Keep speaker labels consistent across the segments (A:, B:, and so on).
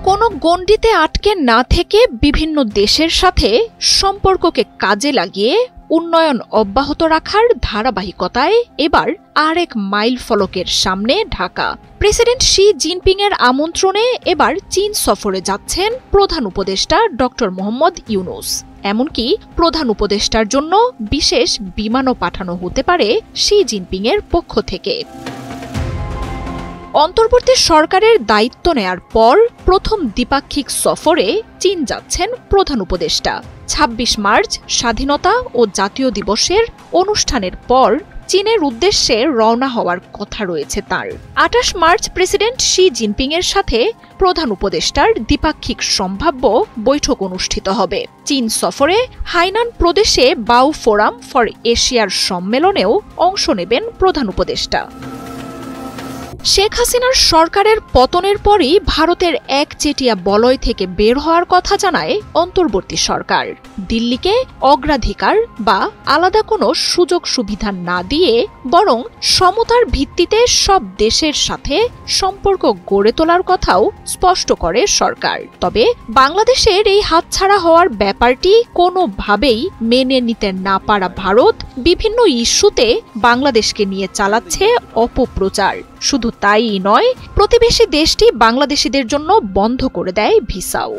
A: কোনো গণ্ডিতে আটকে না থেকে বিভিন্ন দেশের সাথে সম্পর্ককে কাজে লাগিয়ে উন্নয়ন অব্যাহত রাখার ধারাবাহিকতায় এবার আরেক মাইল ফলকের সামনে ঢাকা। প্রেসিডেন্ট শি জিনপিং এর আমন্ত্রণে এবার চীন সফরে যাচ্ছেন প্রধান উপদেষ্টা ডক্টর মোহাম্মদ ইউনূস। এমনকি প্রধান উপদেষ্টার জন্য বিশেষ বিমানও পাঠানো হতে পারে শি জিনপিং এর পক্ষ থেকে। অন্তর্বর্তী সরকারের দায়িত্ব নেয়ার পর প্রথম দ্বিপাক্ষিক সফরে চীন যাচ্ছেন প্রধান উপদেষ্টা। ২৬ মার্চ স্বাধীনতা ও জাতীয় দিবসের অনুষ্ঠানের পর চীনের উদ্দেশ্যে রওনা হওয়ার কথা রয়েছে তার। ২৮ মার্চ প্রেসিডেন্ট শি জিনপিং এর সাথে প্রধান উপদেষ্টার দ্বিপাক্ষিক সম্ভাব্য বৈঠক অনুষ্ঠিত হবে। চীন সফরে হাইনান প্রদেশে বাও ফোরাম ফর এশিয়ার সম্মেলনেও অংশ নেবেন প্রধান উপদেষ্টা। শেখ হাসিনার সরকারের পতনের পরই ভারতের একচেটিয়া বলয় থেকে বের হওয়ার কথা জানায় অন্তর্বর্তী সরকার। দিল্লিকে অগ্রাধিকার বা আলাদা কোনো সুযোগ সুবিধা না দিয়ে বরং সমতার ভিত্তিতে সব দেশের সাথে সম্পর্ক গড়ে তোলার কথাও স্পষ্ট করে সরকার। তবে বাংলাদেশের এই হাতছাড়া হওয়ার ব্যাপারটি কোনোভাবেই মেনে নিতে না পারা ভারত বিভিন্ন ইস্যুতে বাংলাদেশকে নিয়ে চালাচ্ছে অপপ্রচার। শুধু তাই নয়, প্রতিবেশী দেশটি বাংলাদেশিদের জন্য বন্ধ করে দেয় ভিসাও।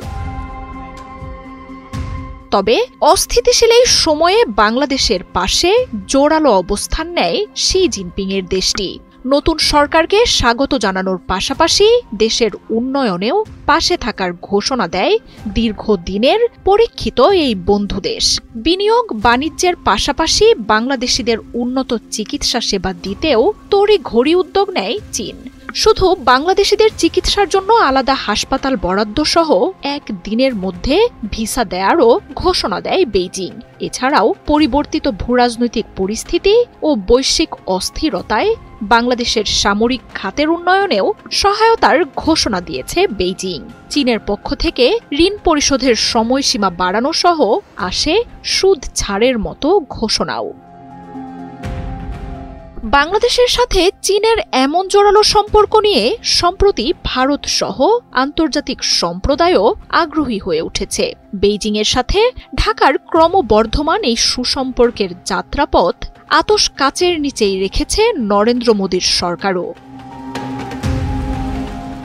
A: তবে অস্থিতিশীল এই সময়ে বাংলাদেশের পাশে জোরালো অবস্থান নেয় শি জিনপিং এর দেশটি। নতুন সরকারকে স্বাগত জানানোর পাশাপাশি দেশের উন্নয়নেও পাশে থাকার ঘোষণা দেয় দীর্ঘদিনের পরীক্ষিত এই বন্ধু দেশ। বিনিয়োগ বাণিজ্যের পাশাপাশি বাংলাদেশিদের উন্নত চিকিৎসা সেবা দিতেও তড়িঘড়ি উদ্যোগ নেয় চীন। শুধু বাংলাদেশিদের চিকিৎসার জন্য আলাদা হাসপাতাল বরাদ্দ সহ একদিনের মধ্যে ভিসা দেয়ারও ঘোষণা দেয় বেইজিং। এছাড়াও পরিবর্তিত ভূরাজনৈতিক পরিস্থিতি ও বৈশ্বিক অস্থিরতায় বাংলাদেশের সামরিক খাতের উন্নয়নেও সহায়তার ঘোষণা দিয়েছে বেইজিং। চীনের পক্ষ থেকে ঋণ পরিশোধের সময়সীমা বাড়ানো সহ আসে সুদ ছাড়ের মতো ঘোষণাও। বাংলাদেশের সাথে চীনের এমন জোরালো সম্পর্ক নিয়ে সম্প্রতি ভারত সহ আন্তর্জাতিক সম্প্রদায়ও আগ্রহী হয়ে উঠেছে। বেইজিং এর সাথে ঢাকার ক্রমবর্ধমান এই সুসম্পর্কের যাত্রাপথ আতশ কাচের নিচেই রেখেছে নরেন্দ্র মোদীর সরকারও।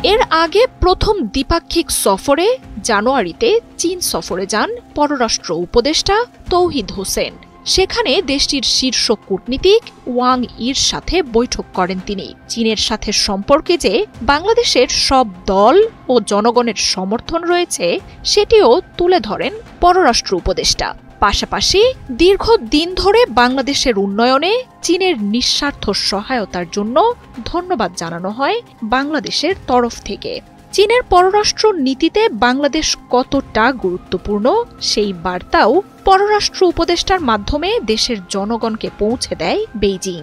A: এর আগে প্রথম দ্বিপাক্ষিক সফরে জানুয়ারিতে চীন সফরে যান পররাষ্ট্র উপদেষ্টা তৌহিদ হোসেন। সেখানে দেশটির শীর্ষ কূটনীতিক ওয়াং ইর সাথে বৈঠক করেন তিনি। চীনের সাথে সম্পর্কে যে বাংলাদেশের সব দল ও জনগণের সমর্থন রয়েছে সেটিও তুলে ধরেন পররাষ্ট্র উপদেষ্টা। পাশাপাশি দীর্ঘদিন ধরে বাংলাদেশের উন্নয়নে চীনের নিঃস্বার্থ সহায়তার জন্য ধন্যবাদ জানানো হয় বাংলাদেশের তরফ থেকে। চীনের পররাষ্ট্র নীতিতে বাংলাদেশ কতটা গুরুত্বপূর্ণ সেই বার্তাও পররাষ্ট্র উপদেষ্টার মাধ্যমে দেশের জনগণকে পৌঁছে দেয় বেইজিং।